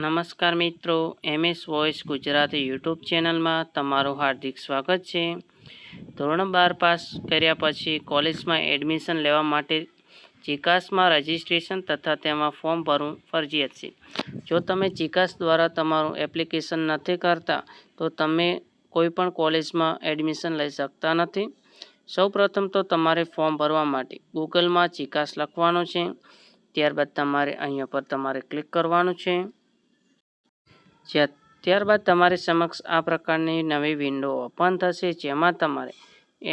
નમસ્કાર મિત્રો, MS voice Gujarati YouTube ચેનલમાં તમારું હાર્દિક સ્વાગત છે. ધોરણ 12 પાસ કર્યા પછી કોલેજમાં એડમિશન લેવા માટે ચિકાસમાં રજિસ્ટ્રેશન તથા તેમાં ફોર્મ ભરવું ફરજિયાત છે. જો તમે ચિકાસ દ્વારા તમારું એપ્લિકેશન નથી કરતા તો તમે કોઈ પણ કોલેજમાં એડમિશન લઈ શકતા નથી. સૌપ્રથમ તો તમારે ફોર્મ ભરવા માટે ગૂગલમાં ચિકાસ લખવાનું છે. ત્યારબાદ તમારે અહીંયા પર તમારે ક્લિક કરવાનું છે. ત્યારબાદ તમારી સમક્ષ આ પ્રકારની નવી વિન્ડો ઓપન થશે, જેમાં તમારે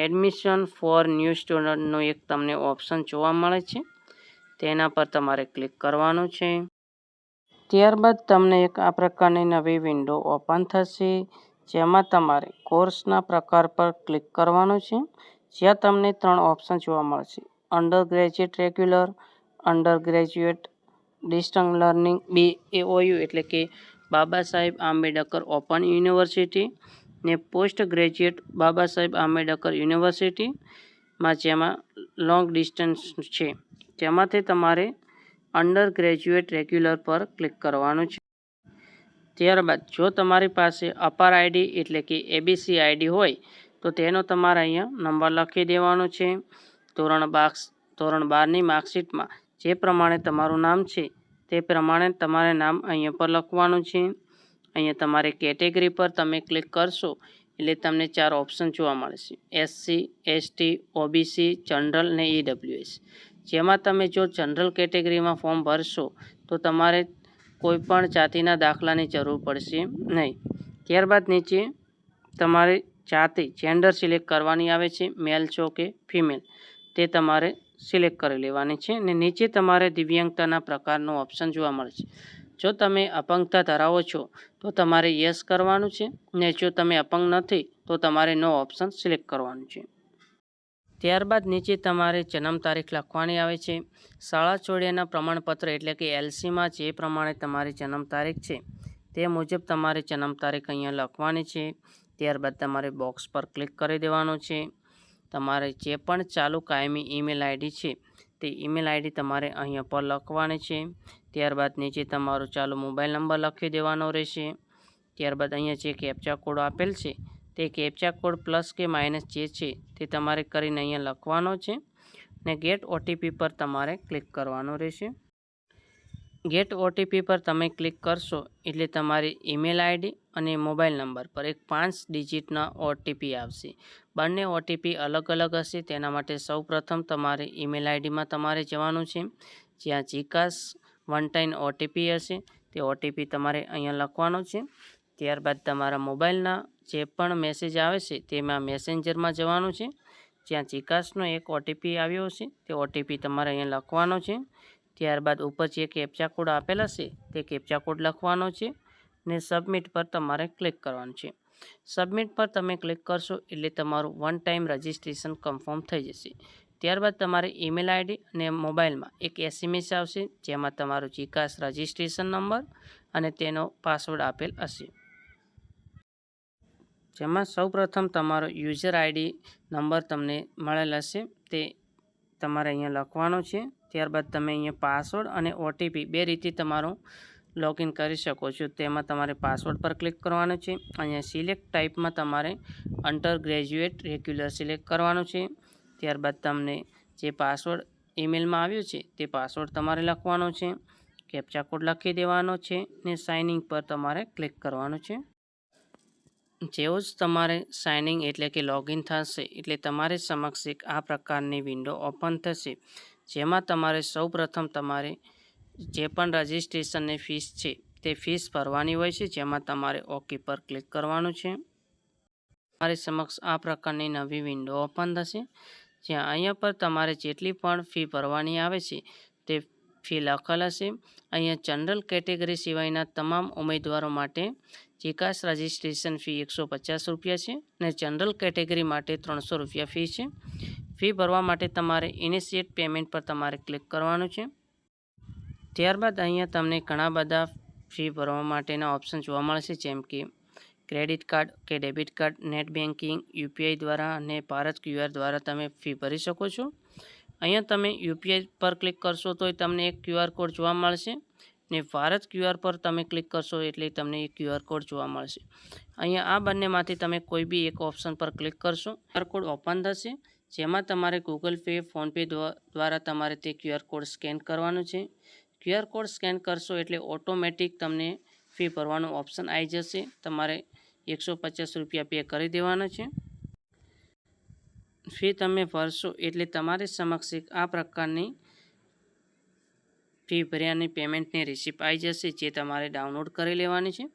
એડમિશન ફોર ન્યૂ સ્ટુડન્ટનું એક તમને ઓપ્શન જોવા મળે છે. તેના પર તમારે ક્લિક કરવાનું છે. ત્યારબાદ તમને એક આ પ્રકારની નવી વિન્ડો ઓપન થશે, જેમાં તમારે કોર્સના પ્રકાર પર ક્લિક કરવાનું છે. જ્યાં તમને 3 ઓપ્શન જોવા મળશે: under graduate regular, under graduate distance learning BAOU એટલે કે બાબા સાહેબ આંબેડકર ઓપન યુનિવર્સિટી, ને પોસ્ટ ગ્રેજ્યુએટ બાબા સાહેબ આંબેડકર યુનિવર્સિટીમાં જેમાં લોંગ ડિસ્ટન્સ છે. જેમાંથી તમારે અંડર ગ્રેજ્યુએટ રેગ્યુલર પર ક્લિક કરવાનું છે. ત્યારબાદ જો તમારી પાસે અપાર આઈડી એટલે કે ABC આઈડી હોય તો તેનો તમારે અહીંયા નંબર લખી દેવાનો છે. ધોરણ 12ની માર્કશીટમાં જે પ્રમાણે તમારું નામ છે તે પ્રમાણે તમારે નામ અહીંયા પર લખવાનું છે. અહીંયા તમારે કેટેગરી પર તમે ક્લિક કરશો એટલે તમને 4 ઓપ્શન જોવા મળશે: SC, ST, OBC, જનરલ ને EWS. જેમાં તમે જો જનરલ કેટેગરીમાં ફોર્મ ભરશો તો તમારે કોઈ પણ જાતિના દાખલાની જરૂર પડશે નહીં. ત્યારબાદ નીચે તમારે જાતિ જેન્ડર સિલેક્ટ કરવાની આવે છે, મેલ છો કે ફિમેલ તે તમારે સિલેક્ટ કરી લેવાની છે. અને નીચે તમારે દિવ્યાંગતાના પ્રકારનું ઓપ્શન જોવા મળે છે. જો તમે અપંગતા ધરાવો છો તો તમારે યસ કરવાનું છે, ને જો તમે અપંગ નથી તો તમારે નો ઓપ્શન સિલેક્ટ કરવાનું છે. ત્યારબાદ નીચે તમારે જન્મ તારીખ લખવાની આવે છે. શાળા છોડ્યાના પ્રમાણપત્ર એટલે કે LCમાં જે પ્રમાણે તમારી જન્મ તારીખ છે તે મુજબ તમારે જન્મ તારીખ અહીંયા લખવાની છે. ત્યારબાદ તમારે બોક્સ પર ક્લિક કરી દેવાનું છે. તમારે જે પણ ચાલુ કાયમી ઈમેલ આઈડી છે તે ઈમેલ આઈડી તમારે અહીંયા પર લખવાની છે. ત્યારબાદ નીચે તમારો ચાલુ મોબાઈલ નંબર લખી દેવાનો રહેશે. ત્યારબાદ અહીંયા જે કેપ્ચા કોડ આપેલ છે તે કેપ્ચા કોડ પ્લસ કે માઇનસ જે છે તે તમારે કરીને અહીંયા લખવાનો છે. ને ગેટ OTP પર તમારે ક્લિક કરવાનું રહેશે. ગેટ OTP પર તમે ક્લિક કરશો એટલે તમારી ઈમેલ આઈડી અને મોબાઈલ નંબર પર એક 5 ડિજિટના OTP આવશે. બંને OTP અલગ અલગ હશે. તેના માટે સૌપ્રથમ તમારે ઈમેલ આઈડીમાં તમારે જવાનું છે, જ્યાં ચિકાસ 1 ટાઈમ OTP હશે તે OTP તમારે અહીંયા લખવાનો છે. ત્યારબાદ તમારા મોબાઈલના જે પણ મેસેજ આવે છે તેમાં મેસેન્જરમાં જવાનું છે, જ્યાં ચિકાસનો એક OTP આવ્યો હશે તે OTP તમારે અહીંયા લખવાનો છે. ત્યારબાદ ઉપર જે કેપ્ચા કોડ આપેલ હશે તે કેપ્ચા કોડ લખવાનો છે, ને સબમિટ પર તમારે ક્લિક કરવાનું છે. સબમિટ પર તમે ક્લિક કરશો એટલે તમારું 1 ટાઈમ રજિસ્ટ્રેશન કન્ફર્મ થઈ જશે. ત્યારબાદ તમારે ઈમેલ આઈડી અને મોબાઈલમાં એક SMS આવશે, જેમાં તમારું ચિકાસ રજિસ્ટ્રેશન નંબર અને તેનો પાસવર્ડ આપેલ હશે. જેમાં સૌપ્રથમ તમારો યુઝર આઈડી નંબર તમને મળેલ હશે તે તમારે અહીંયા લખવાનો છે. ત્યારબાદ તમે અહીંયા પાસવર્ડ અને OTP 2 રીતે તમારું લોગિન કરી શકો છો. તેમાં તમારે પાસવર્ડ પર ક્લિક કરવાનું છે. અહીંયા સિલેક્ટ ટાઈપમાં તમારે અંડર ગ્રેજ્યુએટ રેગ્યુલર સિલેક્ટ કરવાનું છે. ત્યારબાદ તમને જે પાસવર્ડ ઈમેલમાં આવ્યો છે તે પાસવર્ડ તમારે લખવાનો છે. કેપ્ચા કોડ લખી દેવાનો છે ને સાઇનિંગ પર તમારે ક્લિક કરવાનું છે. જેવું જ તમારે સાઇનિંગ એટલે કે લોગિન થશે એટલે તમારી સમક્ષ એક આ પ્રકારની વિન્ડો ઓપન થશે, જેમાં તમારે સૌપ્રથમ તમારે જે પણ રજિસ્ટ્રેશનની ફીસ છે તે ફીસ ભરવાની હોય છે, જેમાં તમારે ઓકે પર ક્લિક કરવાનું છે. તમારી સમક્ષ આ પ્રકારની નવી વિન્ડો ઓપન થશે, જ્યાં અહીંયા પર તમારે જેટલી પણ ફી ભરવાની આવે છે તે ફી લખેલ હશે. અહીંયા જનરલ કેટેગરી સિવાયના તમામ ઉમેદવારો માટે ચિકાસ રજિસ્ટ્રેશન ફી 150 રૂપિયા છે અને જનરલ કેટેગરી માટે 300 રૂપિયા ફી છે. ફી ભરવા માટે તમારે ઇનિશિયેટ પેમેન્ટ પર તમારે ક્લિક કરવાનું છે. ત્યારબાદ અહીંયા તમને ઘણા બધા ફી ભરવા માટેના ઓપ્શન જોવા મળશે, જેમ કે ક્રેડિટ કાર્ડ કે debit card, net banking, UPI દ્વારા અને ભારત QR દ્વારા તમે ફી ભરી શકો છો. અહીંયા તમે UPI પર ક્લિક કરશો તો તમને એક QR કોડ જોવા મળશે, ને ભારત QR પર તમે ક્લિક કરશો એટલે તમને એ QR કોડ જોવા મળશે. અહીંયા આ બંનેમાંથી તમે કોઈ બી એક ઓપ્શન પર ક્લિક કરશો, QR કોડ ઓપન થશે, જેમાં તમારે ગૂગલ પે, ફોનપે દ્વારા તમારે તે QR કોડ સ્કેન કરવાનું છે. QR કોડ સ્કેન કરશો એટલે ઓટોમેટિક તમને ફી ભરવાનું ઓપ્શન આવી જશે. તમારે 150 રૂપિયા પે કરી દેવાના છે. ફી તમે ભરશો એટલે તમારી સમક્ષ આ પ્રકારની ફી ભર્યાની પેમેન્ટની રિસિપ્ટ આવી જશે, જે તમારે ડાઉનલોડ કરી લેવાની છે.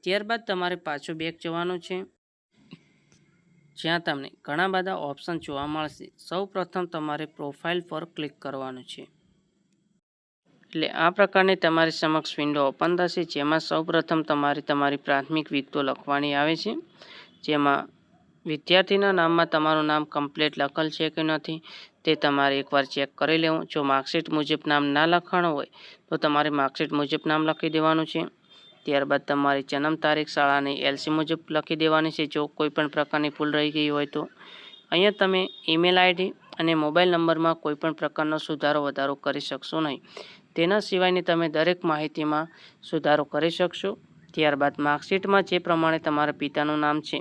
ત્યારબાદ તમારે પાછું બેક જવાનું છે, જ્યાં તમને ઘણા બધા ઓપ્શન જોવા મળશે. સૌ પ્રથમ તમારે પ્રોફાઇલ પર ક્લિક કરવાનું છે. એટલે આ પ્રકારની તમારી સમક્ષ વિન્ડો ઓપન થશે, જેમાં સૌ પ્રથમ તમારે તમારી પ્રાથમિક વિગતો લખવાની આવે છે. જેમાં વિદ્યાર્થીના નામમાં તમારું નામ કમ્પ્લીટ લખેલ છે કે નથી તે તમારે એકવાર ચેક કરી લેવું. જો માર્કશીટ મુજબ નામ ના લખાણું હોય તો તમારે માર્કશીટ મુજબ નામ લખી દેવાનું છે. ત્યારબાદ તમારી જન્મ તારીખ શાળાની LC મુજબ લખી દેવાની છે, જો કોઈ પણ પ્રકારની ભૂલ રહી ગઈ હોય તો. અહીંયા તમે ઈમેલ ID અને મોબાઈલ નંબરમાં કોઈ પણ પ્રકારનો સુધારો વધારો કરી શકશો નહીં. તેના સિવાયની તમે દરેક માહિતીમાં સુધારો કરી શકશો. ત્યારબાદ માર્કશીટમાં જે પ્રમાણે તમારા પિતાનું નામ છે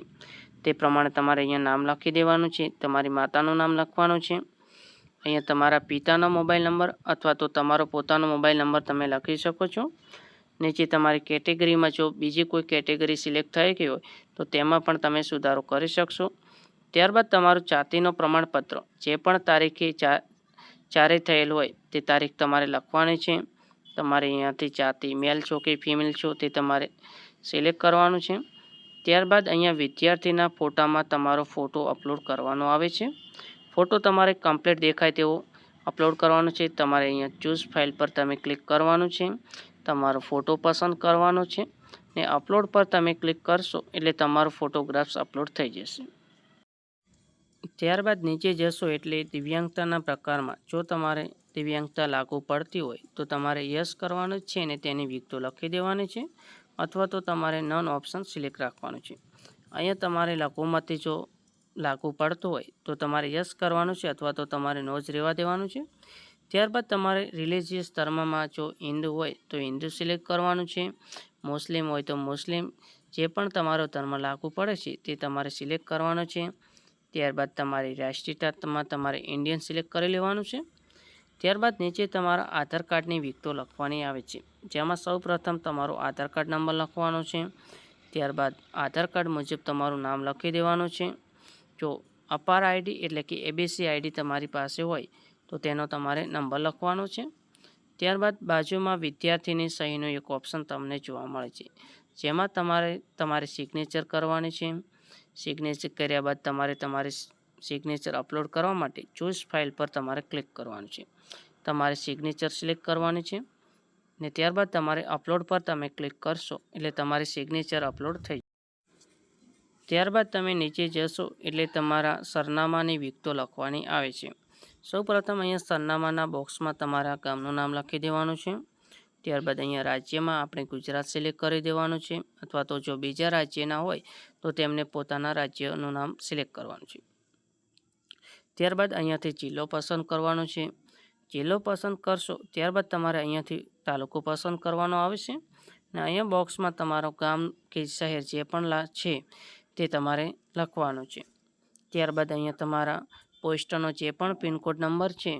તે પ્રમાણે તમારે અહીંયા નામ લખી દેવાનું છે. તમારી માતાનું નામ લખવાનું છે. અહીંયા તમારા પિતાનો મોબાઈલ નંબર અથવા તો તમારો પોતાનો મોબાઈલ નંબર તમે લખી શકો છો. નીચે તમારી કેટેગરીમાં જો બીજી કોઈ કેટેગરી સિલેક્ટ થઈ ગઈ હોય તો તેમાં પણ તમે સુધારો કરી શકશો. ત્યારબાદ તમારું જાતિનો પ્રમાણપત્ર જે પણ તારીખે જારી થયેલ હોય તે તારીખ તમારે લખવાની છે. તમારે અહીંયાથી જાતિ મેલ છો કે ફિમેલ છો તે તમારે સિલેક્ટ કરવાનું છે. ત્યારબાદ અહીંયા વિદ્યાર્થીના ફોટામાં તમારો ફોટો અપલોડ કરવાનો આવે છે. ફોટો તમારે કમ્પ્લીટ દેખાય તેવો અપલોડ કરવાનો છે. તમારે અહીંયા ચૂઝ ફાઇલ પર તમે ક્લિક કરવાનું છે. તમારો ફોટો પસંદ કરવાનો છે ને અપલોડ પર તમે ક્લિક કરશો એટલે તમારો ફોટોગ્રાફ્સ અપલોડ થઈ જશે. ત્યારબાદ નીચે જશો એટલે દિવ્યાંગતાના પ્રકારમાં જો તમારે દિવ્યાંગતા લાગુ પડતી હોય તો તમારે યસ કરવાનું જ છે ને તેની વિગતો લખી દેવાની છે, અથવા તો તમારે નન ઓપ્શન સિલેક્ટ રાખવાનું છે. અહીંયા તમારે લઘુમતી જો લાગુ પડતો હોય તો તમારે યસ કરવાનું છે, અથવા તો તમારે નો જ રહેવા દેવાનું છે. ત્યારબાદ તમારે રિલિજિયસ ધર્મમાં જો હિન્દુ હોય તો હિન્દુ સિલેક્ટ કરવાનું છે. મુસ્લિમ હોય તો મુસ્લિમ, જે પણ તમારો ધર્મ લાગુ પડે છે તે તમારે સિલેક્ટ કરવાનો છે. ત્યારબાદ તમારી રાષ્ટ્રીયતામાં તમારે ઇન્ડિયન સિલેક્ટ કરી લેવાનું છે. ત્યારબાદ નીચે તમારા આધાર કાર્ડની વિગતો લખવાની આવે છે, જેમાં સૌ પ્રથમ તમારો આધાર કાર્ડ નંબર લખવાનો છે. ત્યારબાદ આધાર કાર્ડ મુજબ તમારું નામ લખી દેવાનું છે. જો અપાર ID એટલે કે ABC ID તમારી પાસે હોય તો તેનો તમારે નંબર લખવાનો છે. ત્યારબાદ બાજુમાં વિદ્યાર્થીની સહીનો એક ઓપ્શન તમને જોવા મળે છે, જેમાં તમારી સિગ્નેચર કરવાની છે. સિગ્નેચર કર્યા બાદ તમારે તમારી સિગ્નેચર અપલોડ કરવા માટે ચૂઝ ફાઇલ પર તમારે ક્લિક કરવાનું છે. તમારે સિગ્નેચર સિલેક્ટ કરવાની છે ને ત્યારબાદ તમારે અપલોડ પર તમે ક્લિક કરશો એટલે તમારી સિગ્નેચર અપલોડ થઈ. ત્યારબાદ તમે નીચે જશો એટલે તમારા સરનામાની વિગતો લખવાની આવે છે. સૌપ્રથમ અહીંયા સરનામાના બોક્સમાં તમારા ગામનું નામ લખી દેવાનું છે. ત્યારબાદ અહીંયા રાજ્યમાં આપણે ગુજરાત સિલેક્ટ કરી દેવાનું છે, અથવા તો જો બીજા રાજ્યના હોય તો તેમને પોતાના રાજ્યનું નામ સિલેક્ટ કરવાનું છે. ત્યારબાદ અહીંયાથી જિલ્લો પસંદ કરવાનો છે. જિલ્લો પસંદ કરશો ત્યારબાદ તમારે અહીંયાથી તાલુકો પસંદ કરવાનો આવે છે ને અહીંયા બોક્સમાં તમારું ગામ કે શહેર જે પણ છે તે તમારે લખવાનું છે. ત્યારબાદ અહીંયા તમારા પોસ્ટનો જે પણ પિનકોડ નંબર છે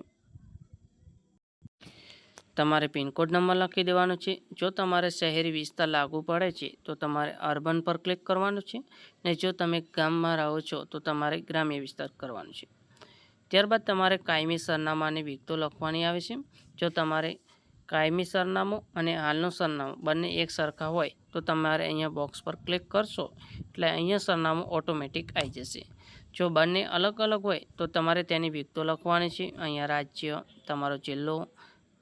તમારે પિનકોડ નંબર લખી દેવાનો છે. જો તમારે શહેરી વિસ્તાર લાગુ પડે છે તો તમારે અર્બન પર ક્લિક કરવાનું છે ને જો તમે ગામમાં રહો છો તો તમારે ગ્રામ્ય વિસ્તાર કરવાનું છે. ત્યારબાદ તમારે કાયમી સરનામાની વિગતો લખવાની આવે છે. જો તમારે કાયમી સરનામું અને હાલનું સરનામું બંને એક સરખા હોય તો તમારે અહીંયા બોક્સ પર ક્લિક કરશો એટલે અહીંયા સરનામું ઓટોમેટિક આવી જશે. જો બંને અલગ અલગ હોય તો તમારે તેની વિગતો લખવાની છે. અહીંયા રાજ્ય, તમારો જિલ્લો,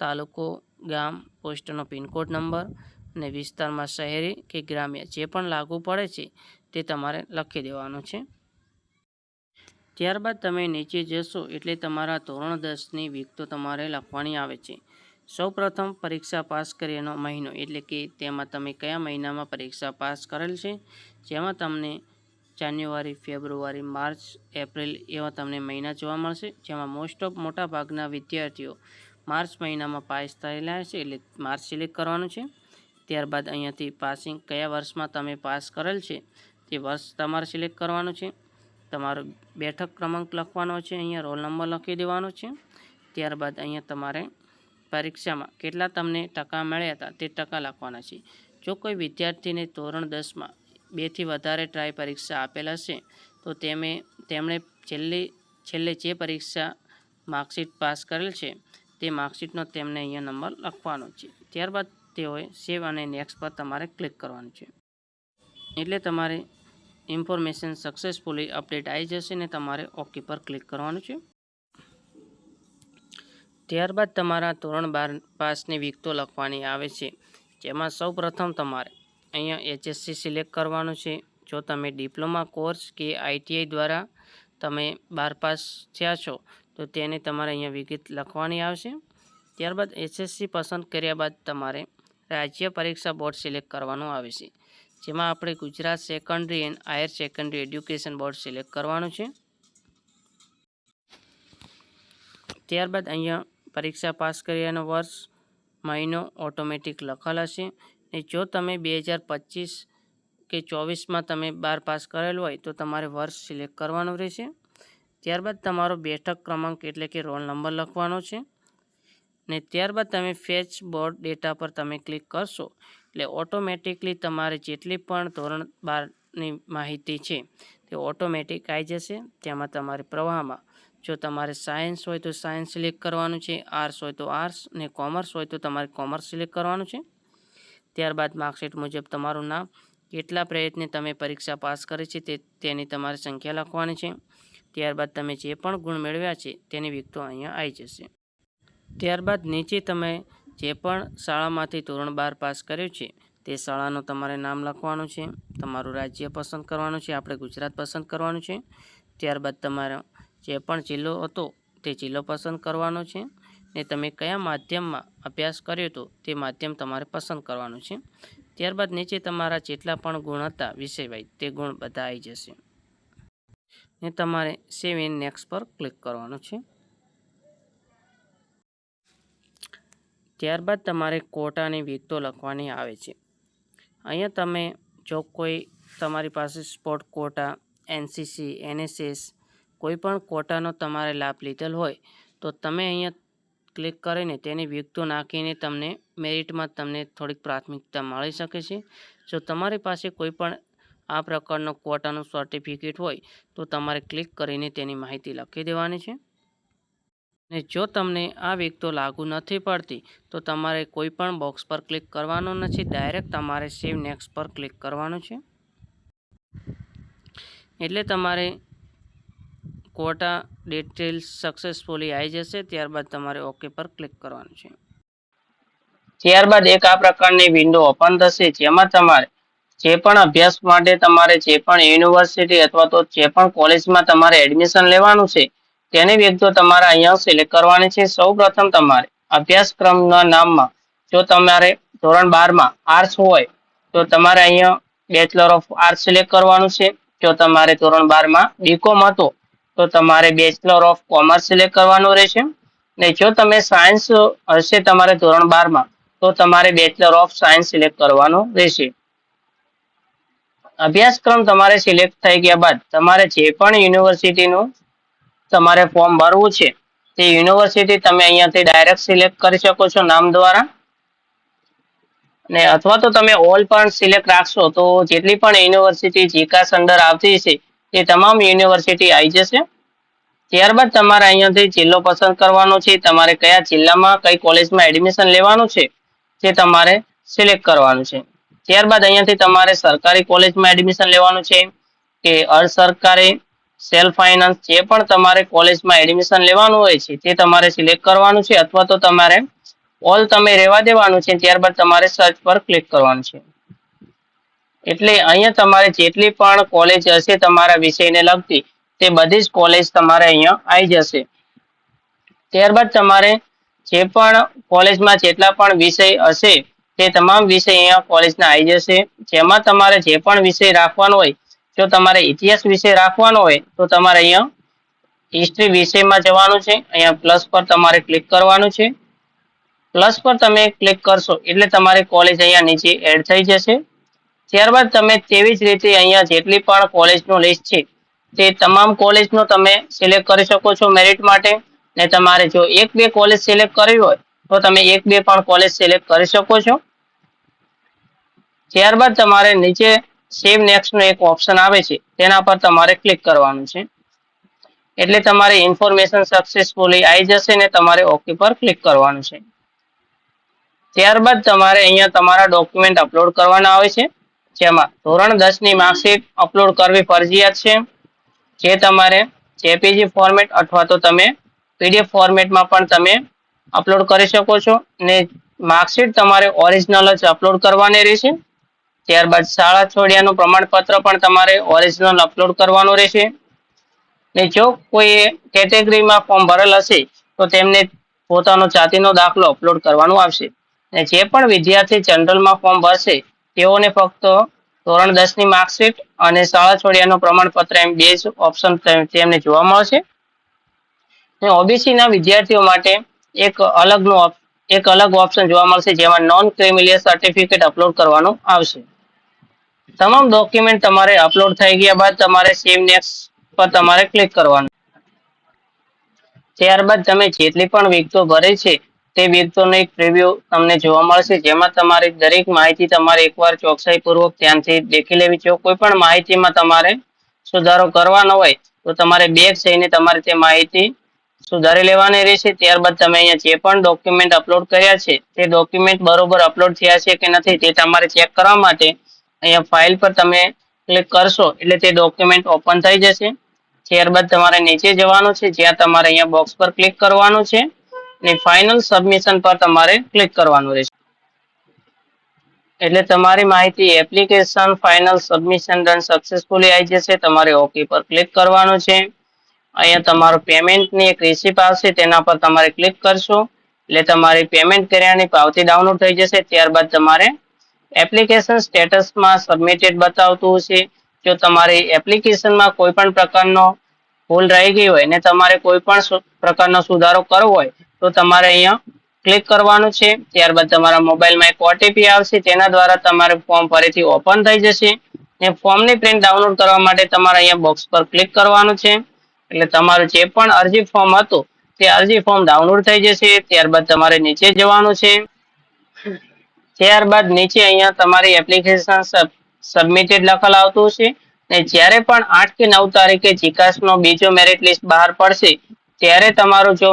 તાલુકો, ગામ, પોસ્ટનો પિનકોડ નંબર અને વિસ્તારમાં શહેરી કે ગ્રામ્ય જે પણ લાગુ પડે છે તે તમારે લખી દેવાનું છે. ત્યારબાદ તમે નીચે જશો એટલે તમારા ધોરણ 10ની વિગતો તમારે લખવાની આવે છે. સૌપ્રથમ પરીક્ષા પાસ કર્યાનો મહિનો એટલે કે તેમાં તમે કયા મહિનામાં પરીક્ષા પાસ કરેલ છે, જેમાં તમને જાન્યુઆરી, ફેબ્રુઆરી, માર્ચ, એપ્રિલ એવા તમને મહિના જોવા મળશે. જેમાં મોટા ભાગના વિદ્યાર્થીઓ માર્ચ મહિનામાં પાસ થયેલા હશે એટલે માર્ચ સિલેક્ટ કરવાનું છે. ત્યારબાદ અહીંયાથી પાસિંગ કયા વર્ષમાં તમે પાસ કરેલ છે તે વર્ષ તમારે સિલેક્ટ કરવાનું છે. તમારો બેઠક ક્રમાંક લખવાનો છે, અહીંયા રોલ નંબર લખી દેવાનો છે. ત્યારબાદ અહીંયા તમારે પરીક્ષામાં કેટલા તમને ટકા મળ્યા હતા તે ટકા લખવાના છે. જો કોઈ વિદ્યાર્થીને ધોરણ 10માં 2થી વધારે ટ્રાય પરીક્ષા આપેલ હશે તો તેમણે છેલ્લે જે પરીક્ષા માર્કશીટ પાસ કરેલ છે તે માર્કશીટનો તેમને અહીંયા નંબર લખવાનો છે. ત્યારબાદ તેઓએ સેવ અને નેક્સ્ટ પર તમારે ક્લિક કરવાનું છે. એટલે તમારે ઇન્ફોર્મેશન સક્સેસફુલી અપડેટ આવી જશે ને તમારે ઓકે પર ક્લિક કરવાનું છે. ત્યારબાદ તમારા ધોરણ 12 પાસની વિગતો લખવાની આવે છે, જેમાં સૌપ્રથમ તમારે અહીંયા HSC સિલેક્ટ કરવાનું છે. જો તમે ડિપ્લોમા કોર્સ કે ITI દ્વારા તમે 12 પાસ થયા છો તો તેને તમારે અહીંયા વિગત લખવાની આવશે. ત્યારબાદ HSC પસંદ કર્યા બાદ તમારે રાજ્ય પરીક્ષા બોર્ડ સિલેક્ટ કરવાનું આવે છે, જેમાં આપણે Gujarat secondary and higher secondary education board select કરવાનું છે. ત્યારબાદ અહીંયા પરીક્ષા પાસ કર્યાનો વર્ષ મહિનો ઓટોમેટિક લખેલ હશે. અને જો તમે 2025 કે 24માં તમે 12 પાસ કરેલું હોય તો તમારે વર્ષ સિલેક્ટ કરવાનું રહેશે. ત્યારબાદ તમારો બેઠક ક્રમાંક એટલે કે રોલ નંબર લખવાનો છે. ને ત્યારબાદ તમે ફેચ બોર્ડ ડેટા પર તમે ક્લિક કરશો એટલે ઓટોમેટિકલી તમારે જેટલી પણ ધોરણ 12ની માહિતી છે તે ઓટોમેટિક આવી જશે. તેમાં તમારે પ્રવાહમાં જો તમારે સાયન્સ હોય તો સાયન્સ સિલેક્ટ કરવાનું છે, આર્ટ્સ હોય તો આર્ટ્સ, ને કોમર્સ હોય તો તમારે કોમર્સ સિલેક્ટ કરવાનું છે. ત્યારબાદ માર્કશીટ મુજબ તમારું નામ, કેટલા પ્રયત્ને તમે પરીક્ષા પાસ કરી છે તેની તમારે સંખ્યા લખવાની છે. ત્યારબાદ તમે જે પણ ગુણ મેળવ્યા છે તેની વિગતો અહીંયા આવી જશે. ત્યારબાદ નીચે તમે જે પણ શાળામાંથી ધોરણ 12 પાસ કર્યું છે તે શાળાનું તમારે નામ લખવાનું છે. તમારું રાજ્ય પસંદ કરવાનું છે, આપણે ગુજરાત પસંદ કરવાનું છે. ત્યારબાદ તમારો જે પણ જિલ્લો હતો તે જિલ્લો પસંદ કરવાનો છે. ને તમે કયા માધ્યમમાં અભ્યાસ કર્યો હતો તે માધ્યમ તમારે પસંદ કરવાનું છે. ત્યારબાદ નીચે તમારા જેટલા પણ ગુણ હતા વિષયવાઇઝ તે ગુણ બધા આવી જશે. ને તમારે સેવ એન્ડ નેક્સ્ટ પર ક્લિક કરવાનું છે. ત્યારબાદ તમારે કોટાની વિગતો લખવાની આવે છે. અહીંયા તમે જો કોઈ તમારી પાસે સ્પોર્ટ કોટા, NCC, NSS કોઈ પણ કોટાનો તમારે લાભ લીધેલ હોય તો તમે અહીંયા ક્લિક કરીને તેની વિગતો નાખીને તમને મેરિટમાં તમને થોડીક પ્રાથમિકતા મળી શકે છે. જો તમારી પાસે કોઈ પણ આ પ્રકારનો કોટાનું સર્ટિફિકેટ હોય તો તમારે ક્લિક કરીને તેની માહિતી લખી દેવાની છે. ને જો તમને આ વિગતો લાગુ નથી પડતી તો તમારે કોઈ પણ બોક્સ પર ક્લિક કરવાનું નથી, ડાયરેક્ટ તમારે સેવ નેક્સ્ટ પર ક્લિક કરવાનું છે. એટલે તમારે કોટા ડિટેલ્સ સક્સેસફુલી આવી જશે. ત્યારબાદ તમારે ઓકે પર ક્લિક કરવાનું છે. ત્યારબાદ એક આ પ્રકારની વિન્ડો ઓપન થશે, જેમાં તમારે જે પણ અભ્યાસ માટે તમારે જે પણ યુનિવર્સિટી અથવા તો જે પણ કોલેજમાં તમારે એડમિશન લેવાનું છે તેની વિગતો તમારે અહીંયા સિલેક્ટ કરવાની છે. સૌપ્રથમ તમારે અભ્યાસક્રમના નામમાં જો તમારે ધોરણ 12માં આર્ટ્સ હોય તો તમારે અહીંયા બેચલર ઓફ આર્ટ્સ સિલેક્ટ કરવાનું છે. જો તમારે ધોરણ 12માં BCom હતો તો તમારે બેચલર ઓફ કોમર્સ સિલેક્ટ કરવાનું રહેશે. ને જો તમે સાયન્સ હશે તમારે ધોરણ 12માં તો તમારે બેચલર ઓફ સાયન્સ સિલેક્ટ કરવાનું રહેશે. અભ્યાસક્રમ તમારે સિલેક્ટ થઈ ગયા બાદ તમારે જે પણ યુનિવર્સિટીનું તમારે ફોર્મ ભરવું છે તે યુનિવર્સિટી તમે અહીંયાથી ડાયરેક્ટ સિલેક્ટ કરી શકો છો નામ દ્વારા. ને અથવા તો તમે ઓલ પણ સિલેક્ટ રાખશો તો જેટલી પણ યુનિવર્સિટી જીકાસ અંડર આવતી છે તે તમામ યુનિવર્સિટી આવી જશે. ત્યારબાદ તમારે અહીંયાથી જિલ્લો પસંદ કરવાનો છે. તમારે કયા જિલ્લામાં કઈ કોલેજમાં એડમિશન લેવાનું છે તે તમારે સિલેક્ટ કરવાનું છે. ત્યારબાદ અહીંયાથી તમારે સરકારી કોલેજમાં એડમિશન લેવાનું છે કે અસરકારી, સેલ્ફ ફાઇનાન્સ, જે પણ તમારે કોલેજમાં એડમિશન લેવાનું હોય છે તે તમારે સિલેક્ટ કરવાનું છે, અથવા તો તમારે ઓલ તમે રહેવા દેવાનું છે. ત્યારબાદ તમારે સર્ચ પર ક્લિક કરવાનું છે. એટલે અહીંયા તમારે જેટલી પણ કોલેજ હશે તમારા વિષયને લગતી તે બધી જ કોલેજ તમારે અહીંયા આવી જશે. ત્યારબાદ તમારે જે પણ કોલેજમાં જેટલા પણ વિષય હશે તે તમામ વિષય અહીંયા કોલેજના આવી જશે. જેમાં તમારે જે પણ વિષય રાખવાનો હોય, જો તમારે ઇતિહાસ વિષય રાખવાનો હોય તો તમારે અહીંયા હિસ્ટ્રી વિષયમાં જવાનું છે. અહીંયા પ્લસ પર તમારે ક્લિક કરવાનું છે. પ્લસ પર તમે ક્લિક કરશો એટલે તમારી કોલેજ અહીંયા નીચે એડ થઈ જશે. ત્યારબાદ તમે તેવી જ રીતે અહીંયા જેટલી પણ કોલેજનું લિસ્ટ છે તે તમામ કોલેજનો તમે સિલેક્ટ કરી શકો છો મેરિટ માટે. ને તમારે જો 1-2 કોલેજ સિલેક્ટ કરવી હોય તો તમે 1-2 પણ કોલેજ સિલેક્ટ કરી શકો છો. ત્યારબાદ તમારે નીચે સેવ નેક્સ્ટ નો એક ઓપ્શન આવે છે તેના પર તમારે ક્લિક કરવાનું છે એટલે તમારી ઇન્ફોર્મેશન સક્સેસફુલી આવી જશે ને તમારે ઓકે પર ક્લિક કરવાનું છે. ત્યારબાદ તમારે અહીંયા તમારા ડોક્યુમેન્ટ અપલોડ કરવાના આવે છે જેમાં ધોરણ 10 ની માર્કશીટ અપલોડ કરવી ફરજિયાત છે જે તમારે જેપીજી ફોર્મેટ અથવા તો તમે પીડીએફ ફોર્મેટમાં પણ તમે અપલોડ કરી શકો છો ને માર્કશીટ તમારે ઓરિજિનલ જ અપલોડ કરવાની રહેશે. ત્યારબાદ શાળા છોડ્યાનું પ્રમાણપત્ર પણ તમારે ઓરિજિનલ અપલોડ કરવાનું રહેશે ને જો કોઈ કેટેગરીમાં ફોર્મ ભરેલ હશે તો તેમને પોતાનો જાતિનો દાખલો અપલોડ કરવાનો આવશે ને જે પણ વિદ્યાર્થી જનરલમાં ફોર્મ ભરશે તેઓને ફક્ત ધોરણ 10 ની માર્કશીટ અને શાળા છોડ્યાનું પ્રમાણપત્ર એમ બે જ ઓપ્શન તેમને જોવા મળશે. ઓબીસી ના વિદ્યાર્થીઓ માટે એક અલગ ઓપ્શન જોવા મળશે જેમાં નોન ક્રિમિલિયર સર્ટિફિકેટ અપલોડ કરવાનું આવશે. તમામ ડોક્યુમેન્ટ તમારે અપલોડ થઈ ગયા બાદ તમારે સેવ નેક્સ્ટ પર તમારે ક્લિક કરવાનું. ત્યારબાદ તમે જેટલી પણ વિગતો ભરી છે તે વિગતોનો એક પ્રિવ્યુ તમને જોવા મળશે જેમાં તમારી દરેક માહિતી તમારે એકવાર ચોકસાઈપૂર્વક ધ્યાનથી દેખી લેવી છે. કોઈ પણ માહિતીમાં તમારે સુધારો કરવાનો હોય તો તમારે બેક જઈને તમારે તે માહિતી સુધારી લેવાની રહેશે. ત્યારબાદ તમે અહીંયા જે પણ ડોક્યુમેન્ટ અપલોડ કર્યા છે તે ડોક્યુમેન્ટ બરોબર અપલોડ થયા છે કે નથી તે તમારે ચેક કરવા માટે અહીંયા ફાઇલ પર તમે ક્લિક કરશો એટલે તે ડોક્યુમેન્ટ ઓપન થઈ જશે. ત્યારબાદ તમારે નીચે જવાનું છે જ્યાં તમારે અહીંયા બોક્સ પર ક્લિક કરવાનું છે અને ફાઇનલ સબમિશન પર તમારે ક્લિક કરવાનું રહેશે એટલે તમારી માહિતી application final submission done successfully આવી જશે. તમારે ઓકે પર ક્લિક કરવાનું છે. અહીંયા તમારું પેમેન્ટની એક રિસિપ્ટ આવશે તેના પર તમારે ક્લિક કરશો એટલે તમારી પેમેન્ટ કર્યાની પાવતી ડાઉનલોડ થઈ જશે. ત્યારબાદ તમારે એપ્લિકેશન સ્ટેટસમાં સબમિટેડ બતાવતું હશે. જો તમારી એપ્લિકેશનમાં કોઈ પણ પ્રકારનો ભૂલ રહી ગઈ હોય ને તમારે કોઈ પણ પ્રકારનો સુધારો કરવો હોય તો તમારે અહીંયા ક્લિક કરવાનું છે. ત્યારબાદ તમારા મોબાઈલમાં એક ઓટીપી આવશે તેના દ્વારા તમારું ફોર્મ ફરીથી ઓપન થઈ જશે ને ફોર્મની પ્રિન્ટ ડાઉનલોડ કરવા માટે તમારે અહીંયા બોક્સ પર ક્લિક કરવાનું છે એટલે તમારું જે પણ અરજી ફોર્મ હતું તે અરજી ફોર્મ ડાઉનલોડ થઈ જશે. ત્યારબાદ તમારે નીચે જવાનું છે. ત્યારબાદ નીચે અહીંયા તમારી એપ્લિકેશન સબમિટેડ લખેલ આવતું છે ને જ્યારે પણ 8 કે 9 તારીખે જીકાસનો બીજો મેરિટ લિસ્ટ બહાર પડશે ત્યારે તમારું જો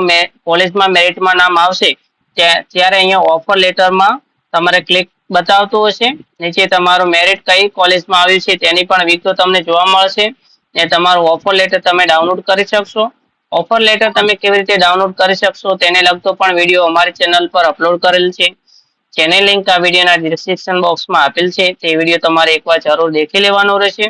કોલેજમાં મેરિટમાં નામ આવશે ત્યારે અહીંયા ઓફર લેટરમાં તમારે ક્લિક બતાવતું હશે. નીચે તમારું મેરિટ કઈ કોલેજમાં આવ્યું છે તેની પણ વિગતો તમને જોવા મળશે ને તમારું ઓફર લેટર તમે ડાઉનલોડ કરી શકશો. ઓફર લેટર તમે કેવી રીતે ડાઉનલોડ કરી શકશો તેને લગતો પણ વિડીયો અમારી ચેનલ પર અપલોડ કરેલ છે જેની લિંક આ વિડીયોના ડિસ્ક્રિપ્શન બોક્સમાં આપેલ છે. તે વિડીયો તમારે એકવાર જરૂર દેખી લેવાનો રહેશે.